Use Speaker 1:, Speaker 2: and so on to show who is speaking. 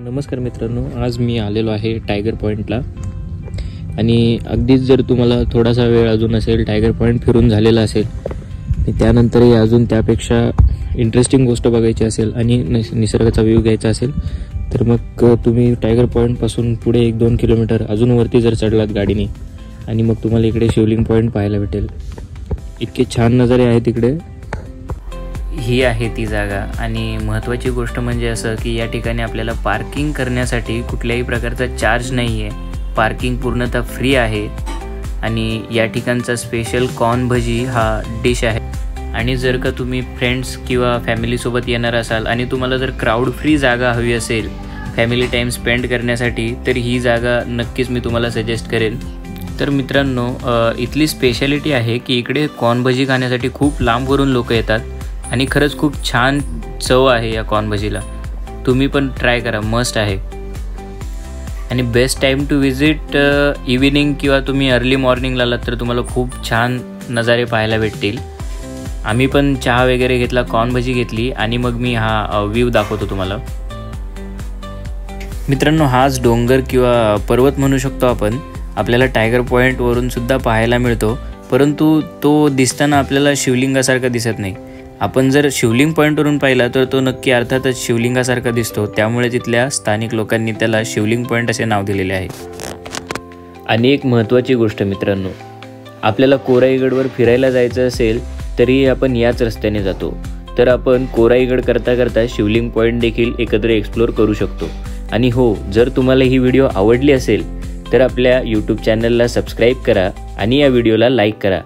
Speaker 1: नमस्कार मित्रांनो, आज मी आलेलो आहे टायगर पॉईंटला आणि अगदीच जर तुम्हाला थोडासा वेळ अजून असेल, टायगर पॉईंट फिरून झालेला असेल आणि त्यानंतरही अजून त्यापेक्षा इंटरेस्टिंग गोष्ट बघायची असेल आणि निसर्गाचा व्ह्यू घ्यायचा असेल तर मग तुम्ही टायगर पॉईंटपासून पुढे 1-2 किलोमीटर अजून वरती जर चढलात गाडीने आणि मग तुम्हाला इकडे शिवलिंग पॉईंट पाहायला भेटेल। इतके छान नजारे आहेत इकडे।
Speaker 2: ही आहे ती जागा आणि महत्त्वाची गोष्ट म्हणजे असं की या ठिकाणी आपल्याला पार्किंग करण्यासाठी कुठल्याही प्रकारचा चार्ज नाही आहे। पार्किंग पूर्णतः फ्री आहे आणि या ठिकाणचा स्पेशल कॉर्न भजी हा डिश आहे। आणि जर का तुम्ही फ्रेंड्स किंवा फॅमिलीसोबत येणार असाल आणि तुम्हाला जर क्राऊड फ्री जागा हवी असेल फॅमिली टाईम स्पेंड करण्यासाठी तर ही जागा नक्कीच मी तुम्हाला सजेस्ट करेन। तर मित्रांनो, इथली स्पेशालिटी आहे की इकडे कॉर्न भजी खाण्यासाठी खूप लांबवरून लोक येतात आणि खरंच खूप छान चव आहे या कॉर्न भजीला। तुम्ही पण ट्राय करा, मस्त आहे। आणि best time to visit evening किंवा तुम्ही अर्ली मॉर्निंगला आलात तर तुम्हाला खूप छान नजारे पाहायला भेटतील। आम्ही पण चहा वगैरे घेतला, कॉर्न भजी घेतली आणि मग मी हा व्ह्यू दाखवतो तुम्हाला। मित्रांनो, हाच डोंगर किंवा पर्वत म्हणू शकतो आपण, आपल्याला टायगर पॉईंटवरून सुद्धा पाहायला मिळतो, परंतु तो दिसताना आपल्याला शिवलिंगासारखा दिसत नाही। आपण जर शिवलिंग पॉईंटवरून पाहिला तर तो नक्की अर्थातच शिवलिंगासारखा दिसतो, त्यामुळे तिथल्या स्थानिक लोकांनी त्याला शिवलिंग पॉईंट असे नाव दिलेले आहे। आणि एक महत्त्वाची गोष्ट मित्रांनो, आपल्याला कोराईगडवर फिरायला जायचं असेल तरी आपण याच रस्त्याने जातो, तर आपण कोराईगड करता करता शिवलिंग पॉईंट देखील एकत्र एक्सप्लोर करू शकतो। आणि हो, जर तुम्हाला ही व्हिडिओ आवडली असेल तर आपल्या यूट्यूब चॅनलला सबस्क्राईब करा आणि या व्हिडिओला लाईक करा,